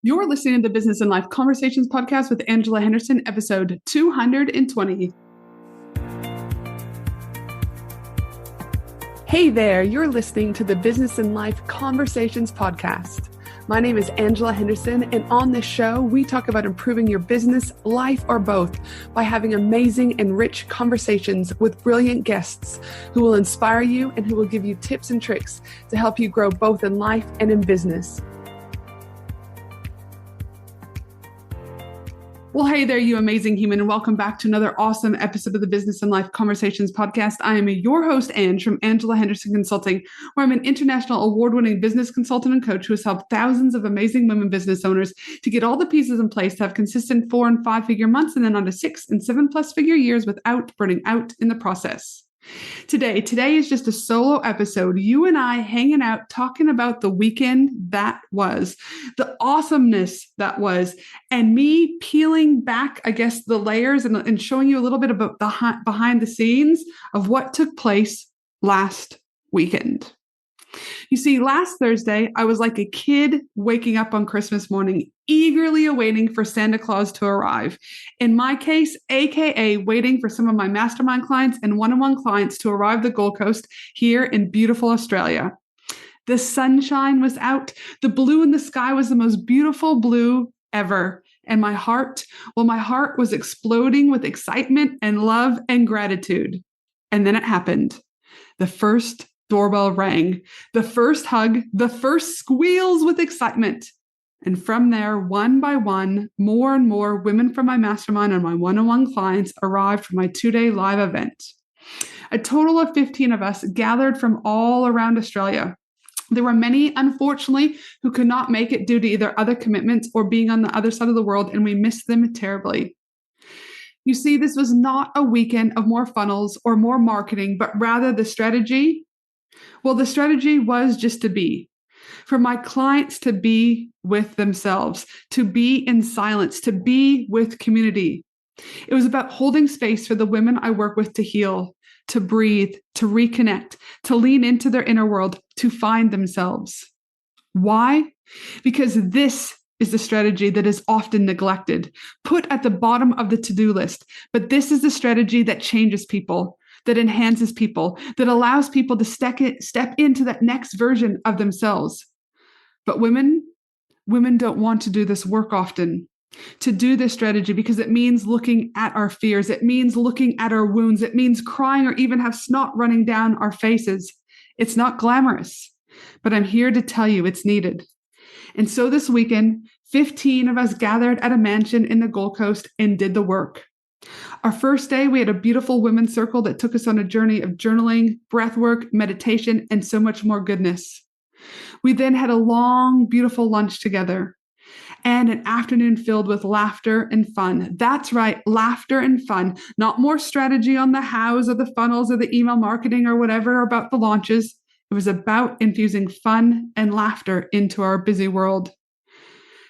You're listening to the Business and Life Conversations podcast with Angela Henderson, episode 220. Hey there, you're listening to the Business and Life Conversations podcast. My name is Angela Henderson, and on this show, we talk about improving your business, life, or both by having amazing and rich conversations with brilliant guests who will inspire you and who will give you tips and tricks to help you grow both in life and in business. Well, hey there, you amazing human, and welcome back to another awesome episode of the Business and Life Conversations podcast. I am your host, Ange, from Angela Henderson Consulting, where I'm an international award-winning business consultant and coach who has helped thousands of amazing women business owners to get all the pieces in place to have consistent 4- and 5-figure months and then on to 6- and 7+ figure years without burning out in the process. Today is just a solo episode. You and I hanging out, talking about the weekend that was, the awesomeness that was, and me peeling back, I guess, the layers and showing you a little bit about the behind the scenes of what took place last weekend. You see, last Thursday, I was like a kid waking up on Christmas morning, eagerly awaiting for Santa Claus to arrive. In my case, AKA waiting for some of my mastermind clients and one-on-one clients to arrive the Gold Coast here in beautiful Australia. The sunshine was out. The blue in the sky was the most beautiful blue ever. And my heart was exploding with excitement and love and gratitude. And then it happened. The first doorbell rang, the first hug, the first squeals with excitement. And from there, one by one, more and more women from my mastermind and my one-on-one clients arrived for my 2-day live event. A total of 15 of us gathered from all around Australia. There were many, unfortunately, who could not make it due to either other commitments or being on the other side of the world, and we missed them terribly. You see, this was not a weekend of more funnels or more marketing, but rather the strategy. Well, the strategy was just to be. For my clients to be with themselves, to be in silence, to be with community. It was about holding space for the women I work with to heal, to breathe, to reconnect, to lean into their inner world, to find themselves. Why? Because this is the strategy that is often neglected, put at the bottom of the to-do list. But this is the strategy that changes people, that enhances people, that allows people to step into that next version of themselves. But women don't want to do this work often, to do this strategy, because it means looking at our fears. It means looking at our wounds. It means crying or even have snot running down our faces. It's not glamorous, but I'm here to tell you it's needed. And so this weekend, 15 of us gathered at a mansion in the Gold Coast and did the work. Our first day, we had a beautiful women's circle that took us on a journey of journaling, breathwork, meditation, and so much more goodness. We then had a long, beautiful lunch together and an afternoon filled with laughter and fun. That's right, laughter and fun. Not more strategy on the hows or the funnels or the email marketing or whatever about the launches. It was about infusing fun and laughter into our busy world.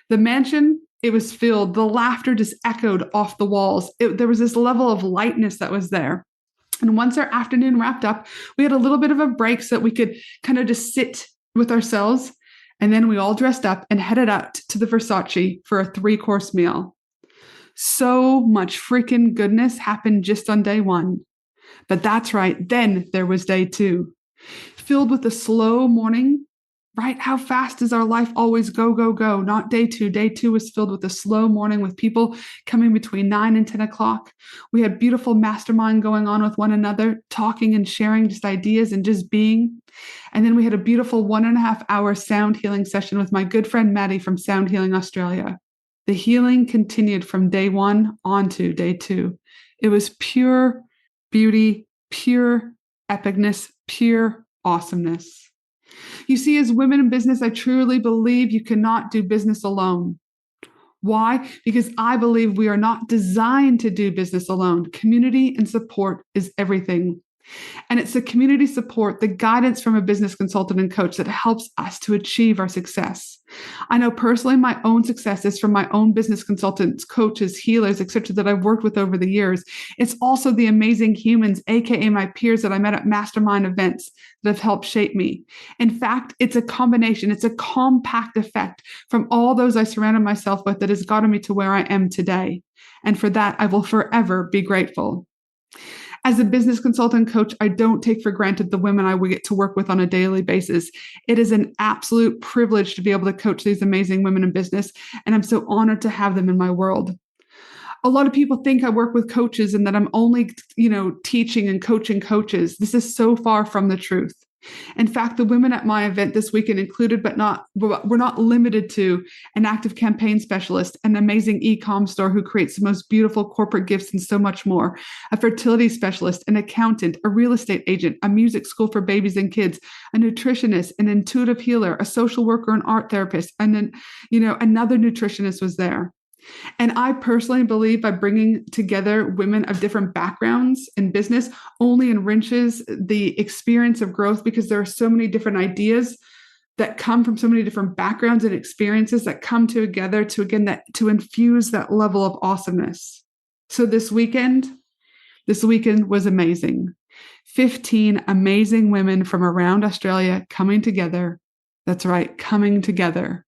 The mansion, it was filled. The laughter just echoed off the walls. There was this level of lightness that was there. And once our afternoon wrapped up, we had a little bit of a break so that we could kind of just sit with ourselves. And then we all dressed up and headed out to the Versace for a 3-course meal. So much freaking goodness happened just on day 1. But that's right. Then there was day 2, filled with a slow morning. Right? How fast does our life always go, go, go? Not day 2. Day 2 was filled with a slow morning with people coming between 9 and 10 o'clock. We had beautiful mastermind going on with one another, talking and sharing just ideas and just being. And then we had a beautiful 1.5-hour sound healing session with my good friend Maddie from Sound Healing Australia. The healing continued from day 1 on to day 2. It was pure beauty, pure epicness, pure awesomeness. You see, as women in business, I truly believe you cannot do business alone. Why? Because I believe we are not designed to do business alone. Community and support is everything. And it's the community support, the guidance from a business consultant and coach that helps us to achieve our success. I know personally my own success is from my own business consultants, coaches, healers, etc., that I've worked with over the years. It's also the amazing humans, aka my peers that I met at mastermind events that have helped shape me. In fact, it's a combination, it's a compact effect from all those I surrounded myself with that has gotten me to where I am today. And for that, I will forever be grateful. As a business consultant coach, I don't take for granted the women I get to work with on a daily basis. It is an absolute privilege to be able to coach these amazing women in business, and I'm so honored to have them in my world. A lot of people think I work with coaches and that I'm only, teaching and coaching coaches. This is so far from the truth. In fact, the women at my event this weekend included, we're not limited to an active campaign specialist, an amazing e-com store who creates the most beautiful corporate gifts and so much more, a fertility specialist, an accountant, a real estate agent, a music school for babies and kids, a nutritionist, an intuitive healer, a social worker, an art therapist, and then, another nutritionist was there. And I personally believe by bringing together women of different backgrounds in business only enriches the experience of growth, because there are so many different ideas that come from so many different backgrounds and experiences that come together to infuse that level of awesomeness. So this weekend was amazing. 15 amazing women from around Australia coming together. That's right, coming together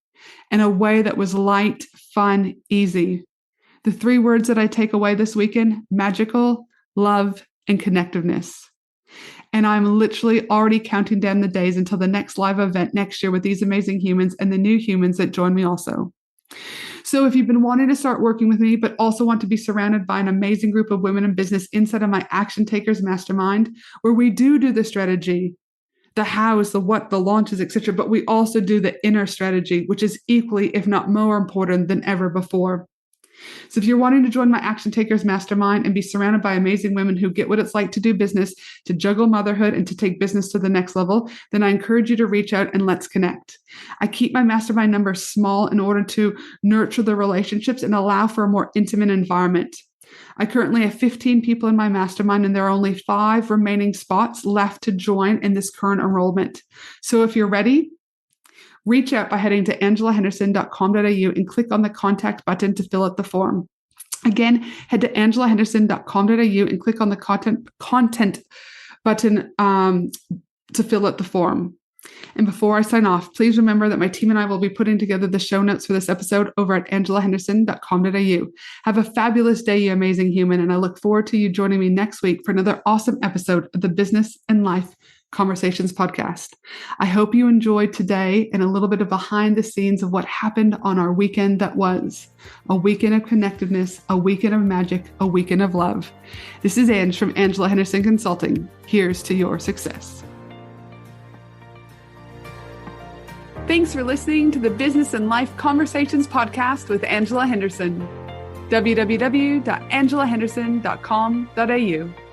in a way that was light, fun, easy. The 3 words that I take away this weekend: magical, love, and connectiveness. And I'm literally already counting down the days until the next live event next year with these amazing humans and the new humans that join me also. So if you've been wanting to start working with me, but also want to be surrounded by an amazing group of women in business inside of my Action Takers Mastermind, where we do the strategy, the hows, the what, the launches, etc., but we also do the inner strategy, which is equally, if not more important than ever before. So if you're wanting to join my Action Takers Mastermind and be surrounded by amazing women who get what it's like to do business, to juggle motherhood, and to take business to the next level, then I encourage you to reach out and let's connect. I keep my mastermind numbers small in order to nurture the relationships and allow for a more intimate environment. I currently have 15 people in my mastermind, and there are only 5 remaining spots left to join in this current enrollment. So if you're ready, reach out by heading to angelahenderson.com.au and click on the contact button to fill out the form. Again, head to angelahenderson.com.au and click on the content button to fill out the form. And before I sign off, please remember that my team and I will be putting together the show notes for this episode over at angelahenderson.com.au. Have a fabulous day, you amazing human, and I look forward to you joining me next week for another awesome episode of the Business and Life Conversations podcast. I hope you enjoyed today and a little bit of behind the scenes of what happened on our weekend that was a weekend of connectedness, a weekend of magic, a weekend of love. This is Ange from Angela Henderson Consulting. Here's to your success. Thanks for listening to the Business and Life Conversations podcast with Angela Henderson. www.angelahenderson.com.au